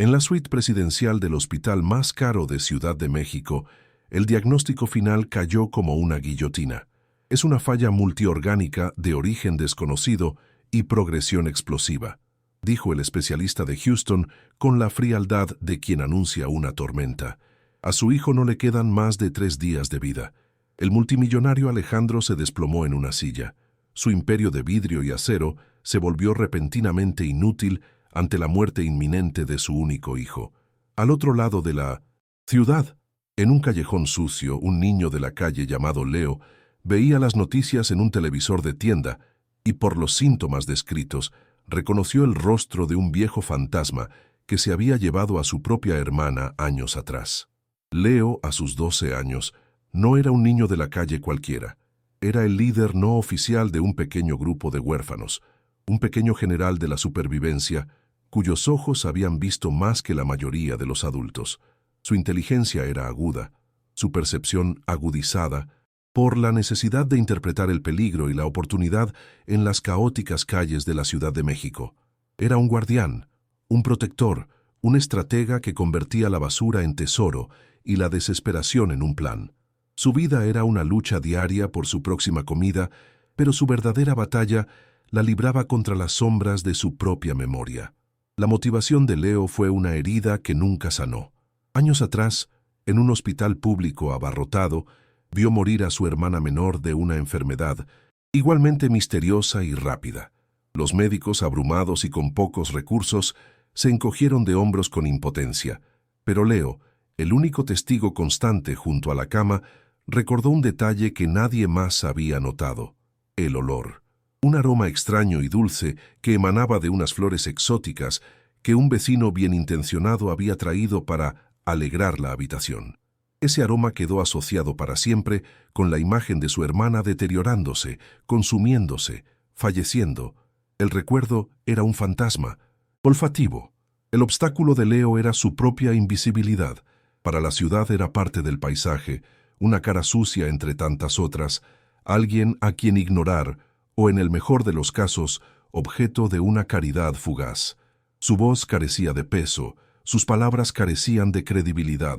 En la suite presidencial del hospital más caro de Ciudad de México, el diagnóstico final cayó como una guillotina. Es una falla multiorgánica de origen desconocido y progresión explosiva, dijo el especialista de Houston con la frialdad de quien anuncia una tormenta. A su hijo no le quedan más de 3 días de vida. El multimillonario Alejandro se desplomó en una silla. Su imperio de vidrio y acero se volvió repentinamente inútil ante la muerte inminente de su único hijo. Al otro lado de la ciudad, en un callejón sucio, un niño de la calle llamado Leo veía las noticias en un televisor de tienda y por los síntomas descritos reconoció el rostro de un viejo fantasma que se había llevado a su propia hermana años atrás. Leo, a sus 12 años, no era un niño de la calle cualquiera. Era el líder no oficial de un pequeño grupo de huérfanos, un pequeño general de la supervivencia, cuyos ojos habían visto más que la mayoría de los adultos. Su inteligencia era aguda, su percepción agudizada, por la necesidad de interpretar el peligro y la oportunidad en las caóticas calles de la Ciudad de México. Era un guardián, un protector, un estratega que convertía la basura en tesoro y la desesperación en un plan. Su vida era una lucha diaria por su próxima comida, pero su verdadera batalla la libraba contra las sombras de su propia memoria. La motivación de Leo fue una herida que nunca sanó. Años atrás, en un hospital público abarrotado, vio morir a su hermana menor de una enfermedad igualmente misteriosa y rápida. Los médicos, abrumados y con pocos recursos, se encogieron de hombros con impotencia, pero Leo, el único testigo constante junto a la cama, recordó un detalle que nadie más había notado: el olor. Un aroma extraño y dulce que emanaba de unas flores exóticas que un vecino bien intencionado había traído para alegrar la habitación. Ese aroma quedó asociado para siempre con la imagen de su hermana deteriorándose, consumiéndose, falleciendo. El recuerdo era un fantasma olfativo. El obstáculo de Leo era su propia invisibilidad. Para la ciudad era parte del paisaje, una cara sucia entre tantas otras, alguien a quien ignorar, o en el mejor de los casos, objeto de una caridad fugaz. Su voz carecía de peso, sus palabras carecían de credibilidad.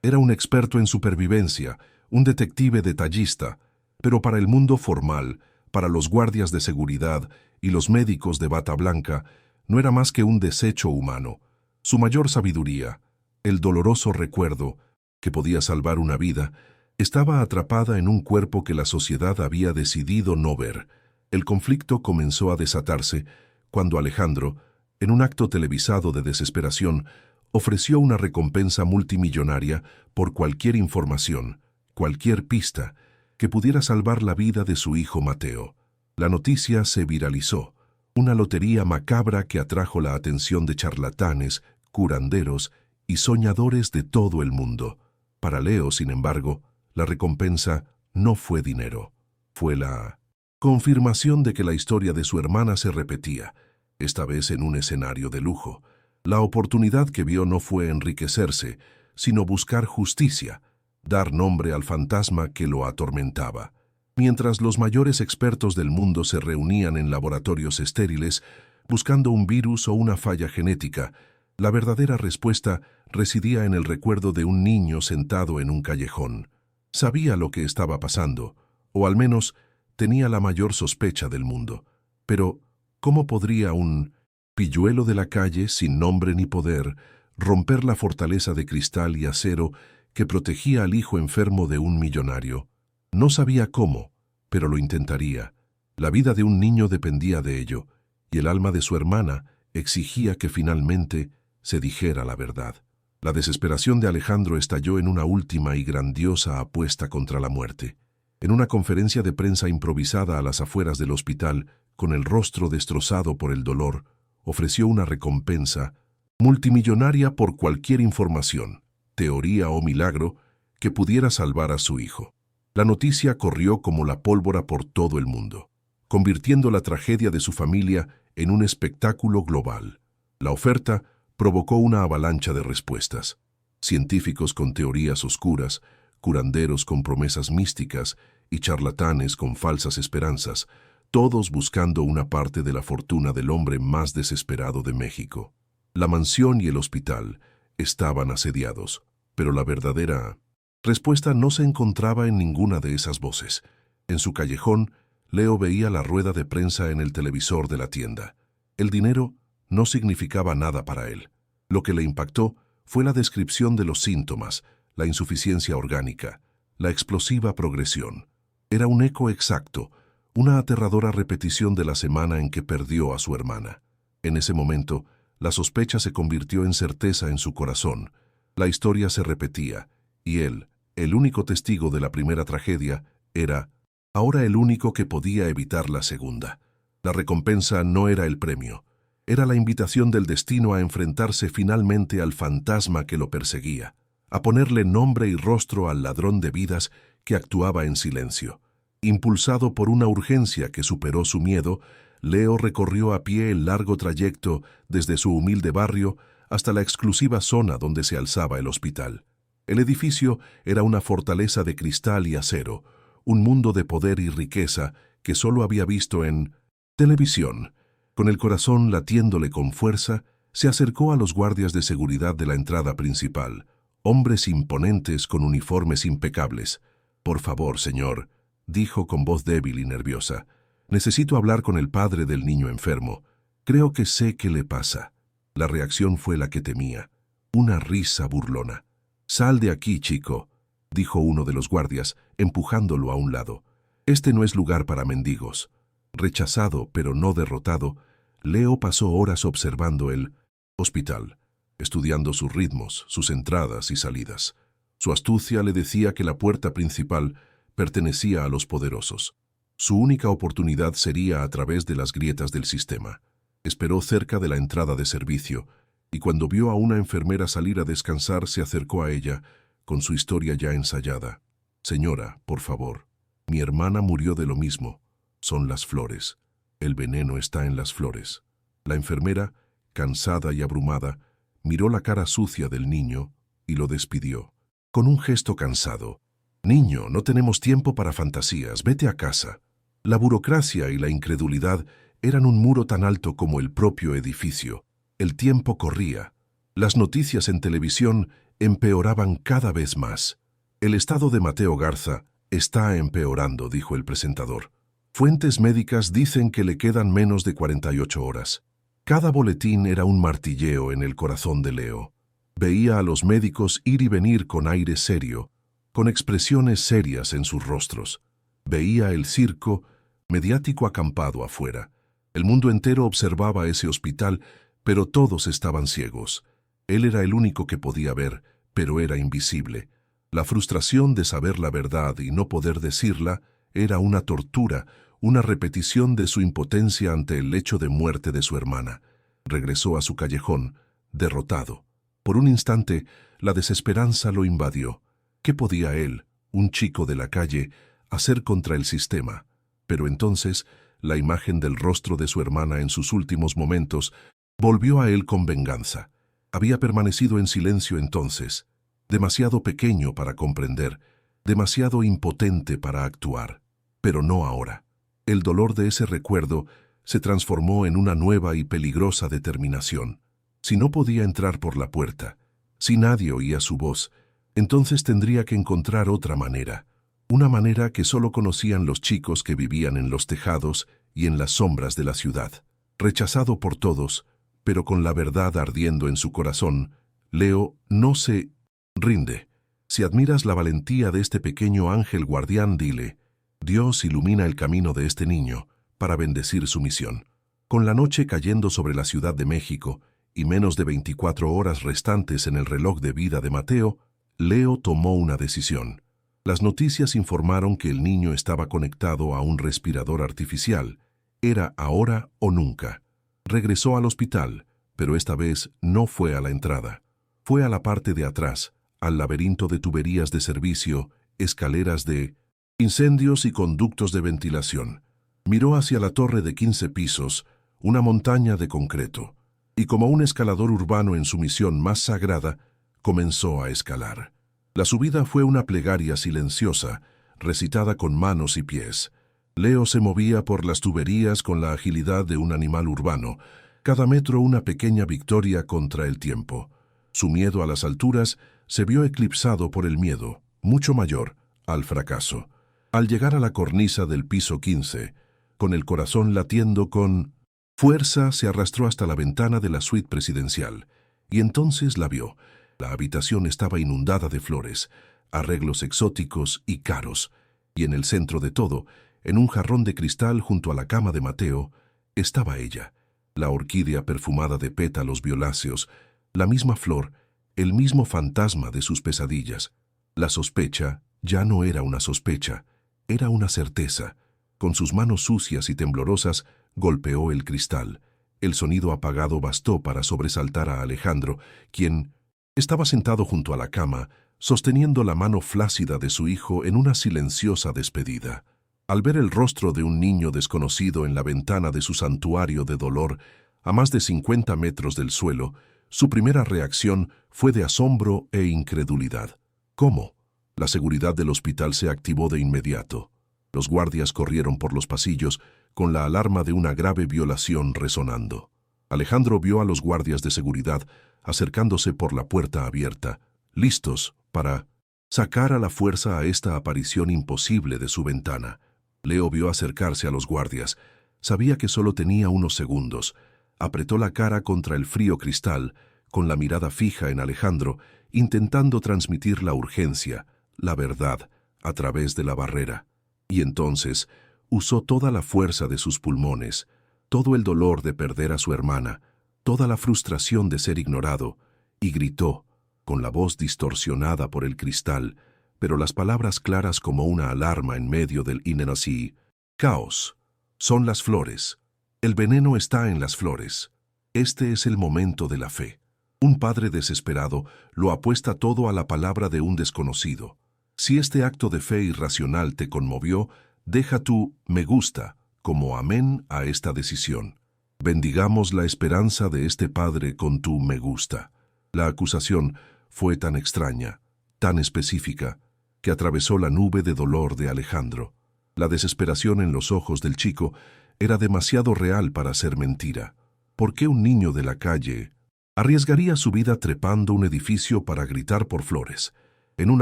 Era un experto en supervivencia, un detective detallista, pero para el mundo formal, para los guardias de seguridad y los médicos de bata blanca, no era más que un desecho humano. Su mayor sabiduría, el doloroso recuerdo, que podía salvar una vida, estaba atrapada en un cuerpo que la sociedad había decidido no ver. El conflicto comenzó a desatarse cuando Alejandro, en un acto televisado de desesperación, ofreció una recompensa multimillonaria por cualquier información, cualquier pista, que pudiera salvar la vida de su hijo Mateo. La noticia se viralizó, una lotería macabra que atrajo la atención de charlatanes, curanderos y soñadores de todo el mundo. Para Leo, sin embargo, la recompensa no fue dinero, fue la confirmación de que la historia de su hermana se repetía, esta vez en un escenario de lujo. La oportunidad que vio no fue enriquecerse, sino buscar justicia, dar nombre al fantasma que lo atormentaba. Mientras los mayores expertos del mundo se reunían en laboratorios estériles, buscando un virus o una falla genética, la verdadera respuesta residía en el recuerdo de un niño sentado en un callejón. Sabía lo que estaba pasando, o al menos tenía la mayor sospecha del mundo. Pero, ¿cómo podría un pilluelo de la calle, sin nombre ni poder, romper la fortaleza de cristal y acero que protegía al hijo enfermo de un millonario? No sabía cómo, pero lo intentaría. La vida de un niño dependía de ello, y el alma de su hermana exigía que finalmente se dijera la verdad. La desesperación de Alejandro estalló en una última y grandiosa apuesta contra la muerte. En una conferencia de prensa improvisada a las afueras del hospital, con el rostro destrozado por el dolor, ofreció una recompensa multimillonaria por cualquier información, teoría o milagro que pudiera salvar a su hijo. La noticia corrió como la pólvora por todo el mundo, convirtiendo la tragedia de su familia en un espectáculo global. La oferta provocó una avalancha de respuestas. Científicos con teorías oscuras, curanderos con promesas místicas y charlatanes con falsas esperanzas, todos buscando una parte de la fortuna del hombre más desesperado de México. La mansión y el hospital estaban asediados, pero la verdadera respuesta no se encontraba en ninguna de esas voces. En su callejón, Leo veía la rueda de prensa en el televisor de la tienda. El dinero no significaba nada para él. Lo que le impactó fue la descripción de los síntomas, la insuficiencia orgánica, la explosiva progresión. Era un eco exacto, una aterradora repetición de la semana en que perdió a su hermana. En ese momento, la sospecha se convirtió en certeza en su corazón. La historia se repetía, y él, el único testigo de la primera tragedia, era ahora el único que podía evitar la segunda. La recompensa no era el premio, era la invitación del destino a enfrentarse finalmente al fantasma que lo perseguía, a ponerle nombre y rostro al ladrón de vidas que actuaba en silencio. Impulsado por una urgencia que superó su miedo, Leo recorrió a pie el largo trayecto desde su humilde barrio hasta la exclusiva zona donde se alzaba el hospital. El edificio era una fortaleza de cristal y acero, un mundo de poder y riqueza que solo había visto en televisión. Con el corazón latiéndole con fuerza, se acercó a los guardias de seguridad de la entrada principal, hombres imponentes con uniformes impecables. «Por favor, señor», dijo con voz débil y nerviosa, «necesito hablar con el padre del niño enfermo. Creo que sé qué le pasa». La reacción fue la que temía, una risa burlona. «Sal de aquí, chico», dijo uno de los guardias, empujándolo a un lado. «Este no es lugar para mendigos». Rechazado, pero no derrotado, Leo pasó horas observando el hospital, estudiando sus ritmos, sus entradas y salidas. Su astucia le decía que la puerta principal pertenecía a los poderosos. Su única oportunidad sería a través de las grietas del sistema. Esperó cerca de la entrada de servicio, y cuando vio a una enfermera salir a descansar, se acercó a ella, con su historia ya ensayada. «Señora, por favor, mi hermana murió de lo mismo. Son las flores. El veneno está en las flores». La enfermera, cansada y abrumada, miró la cara sucia del niño y lo despidió. Con un gesto cansado: «Niño, no tenemos tiempo para fantasías, vete a casa». La burocracia y la incredulidad eran un muro tan alto como el propio edificio. El tiempo corría. Las noticias en televisión empeoraban cada vez más. «El estado de Mateo Garza está empeorando», dijo el presentador. «Fuentes médicas dicen que le quedan menos de 48 horas». Cada boletín era un martilleo en el corazón de Leo. Veía a los médicos ir y venir con aire serio, con expresiones serias en sus rostros. Veía el circo mediático acampado afuera. El mundo entero observaba ese hospital, pero todos estaban ciegos. Él era el único que podía ver, pero era invisible. La frustración de saber la verdad y no poder decirla era una tortura, una repetición de su impotencia ante el lecho de muerte de su hermana. Regresó a su callejón, derrotado. Por un instante, la desesperanza lo invadió. ¿Qué podía él, un chico de la calle, hacer contra el sistema? Pero entonces, la imagen del rostro de su hermana en sus últimos momentos volvió a él con venganza. Había permanecido en silencio entonces, demasiado pequeño para comprender, demasiado impotente para actuar. Pero no ahora. El dolor de ese recuerdo se transformó en una nueva y peligrosa determinación. Si no podía entrar por la puerta, si nadie oía su voz, entonces tendría que encontrar otra manera, una manera que solo conocían los chicos que vivían en los tejados y en las sombras de la ciudad. Rechazado por todos, pero con la verdad ardiendo en su corazón, Leo no se rinde. Si admiras la valentía de este pequeño ángel guardián, dile: «Dios ilumina el camino de este niño para bendecir su misión». Con la noche cayendo sobre la Ciudad de México y menos de 24 horas restantes en el reloj de vida de Mateo, Leo tomó una decisión. Las noticias informaron que el niño estaba conectado a un respirador artificial. Era ahora o nunca. Regresó al hospital, pero esta vez no fue a la entrada. Fue a la parte de atrás, al laberinto de tuberías de servicio, escaleras de incendios y conductos de ventilación. Miró hacia la torre de 15 pisos, una montaña de concreto, y como un escalador urbano en su misión más sagrada, comenzó a escalar. La subida fue una plegaria silenciosa, recitada con manos y pies. Leo se movía por las tuberías con la agilidad de un animal urbano, Cada metro una pequeña victoria contra el tiempo. Su miedo a las alturas se vio eclipsado por el miedo, mucho mayor, al fracaso. Al llegar a la cornisa del piso 15, con el corazón latiendo con fuerza, se arrastró hasta la ventana de la suite presidencial, y entonces la vio. La habitación estaba inundada de flores, arreglos exóticos y caros, y en el centro de todo, en un jarrón de cristal junto a la cama de Mateo, estaba ella, la orquídea perfumada de pétalos violáceos, la misma flor, el mismo fantasma de sus pesadillas. La sospecha ya no era una sospecha, era una certeza. Con sus manos sucias y temblorosas, golpeó el cristal. El sonido apagado bastó para sobresaltar a Alejandro, quien estaba sentado junto a la cama, sosteniendo la mano flácida de su hijo en una silenciosa despedida. Al ver el rostro de un niño desconocido en la ventana de su santuario de dolor, a más de 50 metros del suelo, su primera reacción fue de asombro e incredulidad. ¿Cómo? La seguridad del hospital se activó de inmediato. Los guardias corrieron por los pasillos con la alarma de una grave violación resonando. Alejandro vio a los guardias de seguridad acercándose por la puerta abierta, listos para sacar a la fuerza a esta aparición imposible de su ventana. Leo vio acercarse a los guardias. Sabía que solo tenía unos segundos. Apretó la cara contra el frío cristal, con la mirada fija en Alejandro, intentando transmitir la urgencia, la verdad, a través de la barrera. Y entonces usó toda la fuerza de sus pulmones, todo el dolor de perder a su hermana, toda la frustración de ser ignorado, y gritó, con la voz distorsionada por el cristal, pero las palabras claras como una alarma en medio del inenasí. Caos. Son las flores. El veneno está en las flores. Este es el momento de la fe. Un padre desesperado lo apuesta todo a la palabra de un desconocido. Si este acto de fe irracional te conmovió, deja tu me gusta como amén a esta decisión. Bendigamos la esperanza de este padre con tu me gusta. La acusación fue tan extraña, tan específica, que atravesó la nube de dolor de Alejandro. La desesperación en los ojos del chico era demasiado real para ser mentira. ¿Por qué un niño de la calle arriesgaría su vida trepando un edificio para gritar por flores? En un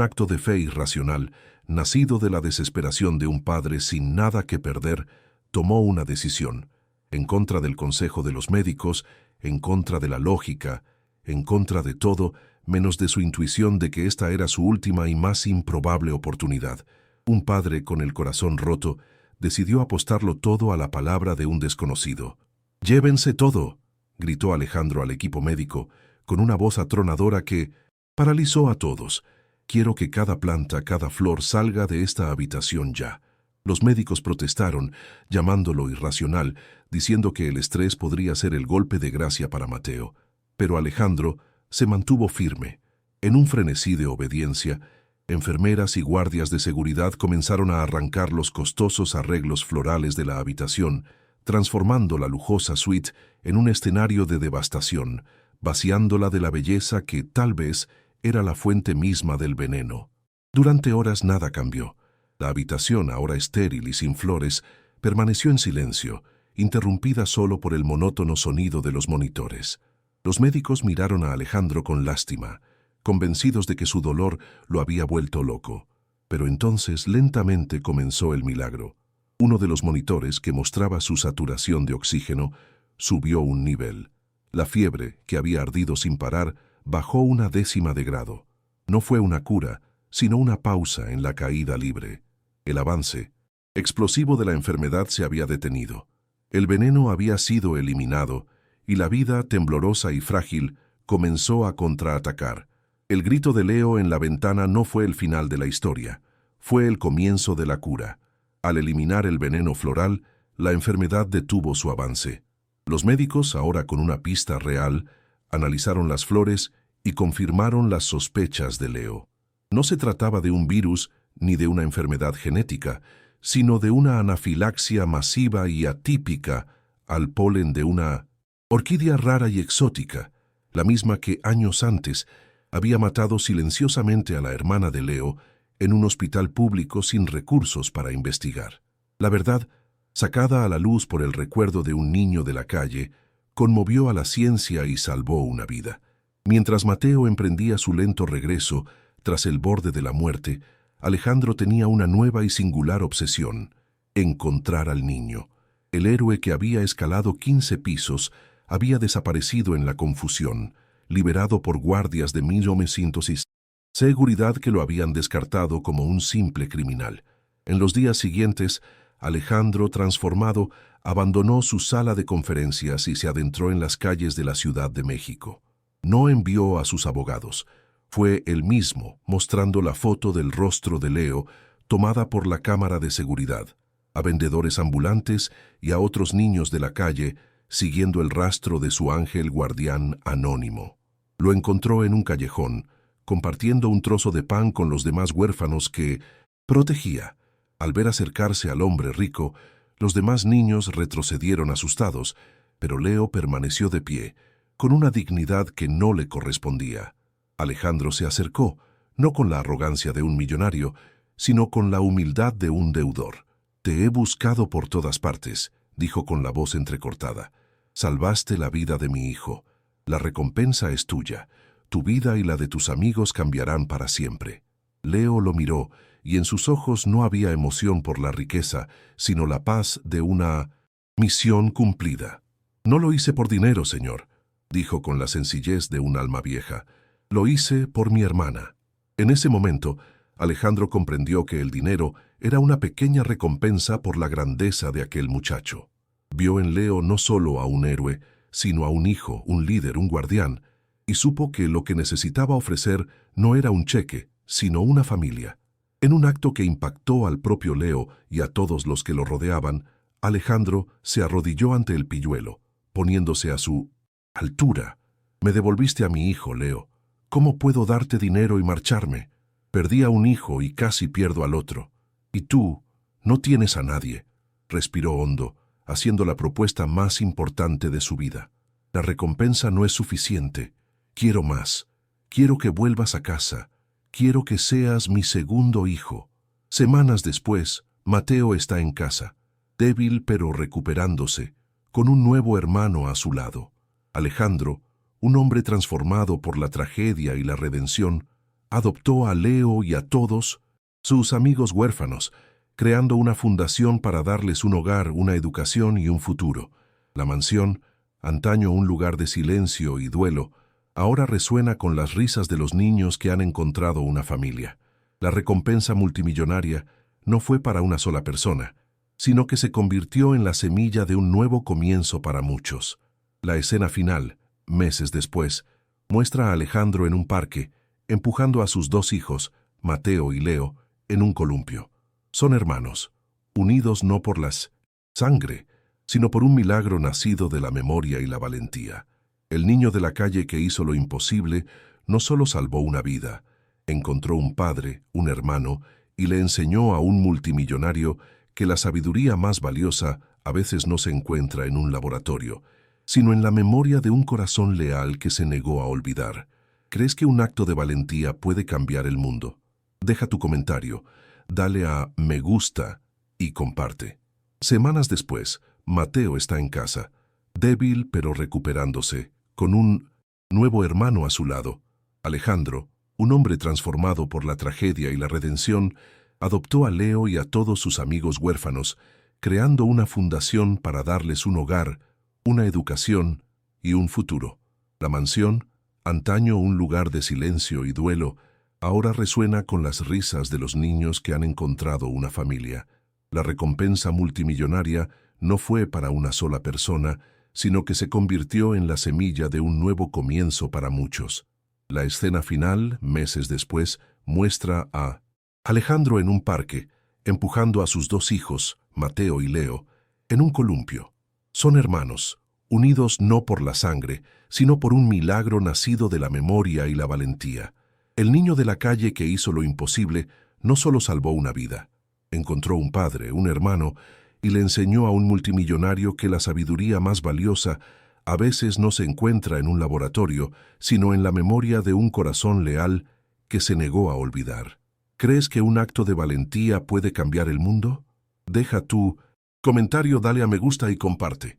acto de fe irracional, nacido de la desesperación de un padre sin nada que perder, tomó una decisión, en contra del consejo de los médicos, en contra de la lógica, en contra de todo, menos de su intuición de que esta era su última y más improbable oportunidad. Un padre con el corazón roto decidió apostarlo todo a la palabra de un desconocido. «¡Llévense todo!», gritó Alejandro al equipo médico, con una voz atronadora que paralizó a todos. «Quiero que cada planta, cada flor salga de esta habitación ya». Los médicos protestaron, llamándolo irracional, diciendo que el estrés podría ser el golpe de gracia para Mateo. Pero Alejandro se mantuvo firme. En un frenesí de obediencia, enfermeras y guardias de seguridad comenzaron a arrancar los costosos arreglos florales de la habitación, transformando la lujosa suite en un escenario de devastación, vaciándola de la belleza que, tal vez, era la fuente misma del veneno. Durante horas nada cambió. La habitación, ahora estéril y sin flores, permaneció en silencio, interrumpida solo por el monótono sonido de los monitores. Los médicos miraron a Alejandro con lástima, convencidos de que su dolor lo había vuelto loco. Pero entonces lentamente comenzó el milagro. Uno de los monitores, que mostraba su saturación de oxígeno, subió un nivel. La fiebre, que había ardido sin parar, bajó 1/10 de grado. No fue una cura, sino una pausa en la caída libre. El avance explosivo de la enfermedad se había detenido. El veneno había sido eliminado, y la vida, temblorosa y frágil, comenzó a contraatacar. El grito de Leo en la ventana no fue el final de la historia, fue el comienzo de la cura. Al eliminar el veneno floral, la enfermedad detuvo su avance. Los médicos, ahora con una pista real, analizaron las flores y confirmaron las sospechas de Leo. No se trataba de un virus ni de una enfermedad genética, sino de una anafilaxia masiva y atípica al polen de una orquídea rara y exótica, la misma que años antes había matado silenciosamente a la hermana de Leo en un hospital público sin recursos para investigar. La verdad, sacada a la luz por el recuerdo de un niño de la calle, conmovió a la ciencia y salvó una vida. Mientras Mateo emprendía su lento regreso tras el borde de la muerte, Alejandro tenía una nueva y singular obsesión: encontrar al niño. El héroe que había escalado 15 pisos había desaparecido en la confusión, liberado por guardias de 1906, seguridad que lo habían descartado como un simple criminal. En los días siguientes, Alejandro, transformado, abandonó su sala de conferencias y se adentró en las calles de la Ciudad de México. No envió a sus abogados. Fue él mismo, mostrando la foto del rostro de Leo, tomada por la cámara de seguridad, a vendedores ambulantes y a otros niños de la calle, siguiendo el rastro de su ángel guardián anónimo. Lo encontró en un callejón, compartiendo un trozo de pan con los demás huérfanos que protegía. Al ver acercarse al hombre rico, los demás niños retrocedieron asustados, pero Leo permaneció de pie, con una dignidad que no le correspondía. Alejandro se acercó, no con la arrogancia de un millonario, sino con la humildad de un deudor. «Te he buscado por todas partes», dijo con la voz entrecortada. «Salvaste la vida de mi hijo. La recompensa es tuya. Tu vida y la de tus amigos cambiarán para siempre». Leo lo miró, y en sus ojos no había emoción por la riqueza, sino la paz de una misión cumplida. «No lo hice por dinero, señor», dijo con la sencillez de un alma vieja. «Lo hice por mi hermana». En ese momento, Alejandro comprendió que el dinero era una pequeña recompensa por la grandeza de aquel muchacho. Vio en Leo no solo a un héroe, sino a un hijo, un líder, un guardián, y supo que lo que necesitaba ofrecer no era un cheque, sino una familia. En un acto que impactó al propio Leo y a todos los que lo rodeaban, Alejandro se arrodilló ante el pilluelo, poniéndose a su altura. «Me devolviste a mi hijo, Leo. ¿Cómo puedo darte dinero y marcharme? Perdí a un hijo y casi pierdo al otro. Y tú no tienes a nadie». Respiró hondo, haciendo la propuesta más importante de su vida. «La recompensa no es suficiente. Quiero más. Quiero que vuelvas a casa. Quiero que seas mi segundo hijo». Semanas después, Mateo está en casa, débil pero recuperándose, con un nuevo hermano a su lado. Alejandro, un hombre transformado por la tragedia y la redención, adoptó a Leo y a todos sus amigos huérfanos, creando una fundación para darles un hogar, una educación y un futuro. La mansión, antaño un lugar de silencio y duelo, ahora resuena con las risas de los niños que han encontrado una familia. La recompensa multimillonaria no fue para una sola persona, sino que se convirtió en la semilla de un nuevo comienzo para muchos. La escena final, meses después, muestra a Alejandro en un parque, empujando a sus dos hijos, Mateo y Leo, en un columpio. Son hermanos, unidos no por la sangre, sino por un milagro nacido de la memoria y la valentía. El niño de la calle que hizo lo imposible no solo salvó una vida, encontró un padre, un hermano, y le enseñó a un multimillonario que la sabiduría más valiosa a veces no se encuentra en un laboratorio, sino en la memoria de un corazón leal que se negó a olvidar. ¿Crees que un acto de valentía puede cambiar el mundo? Deja tu comentario, dale a me gusta y comparte. Semanas después, Mateo está en casa, débil pero recuperándose, con un nuevo hermano a su lado. Alejandro, un hombre transformado por la tragedia y la redención, adoptó a Leo y a todos sus amigos huérfanos, creando una fundación para darles un hogar, una educación y un futuro. La mansión, antaño un lugar de silencio y duelo, ahora resuena con las risas de los niños que han encontrado una familia. La recompensa multimillonaria no fue para una sola persona, sino que se convirtió en la semilla de un nuevo comienzo para muchos. La escena final, meses después, muestra a Alejandro en un parque, empujando a sus dos hijos, Mateo y Leo, en un columpio. Son hermanos, unidos no por la sangre, sino por un milagro nacido de la memoria y la valentía. El niño de la calle que hizo lo imposible no solo salvó una vida, encontró un padre, un hermano, y le enseñó a un multimillonario que la sabiduría más valiosa a veces no se encuentra en un laboratorio, sino en la memoria de un corazón leal que se negó a olvidar. ¿Crees que un acto de valentía puede cambiar el mundo? Deja tu comentario, dale a me gusta y comparte.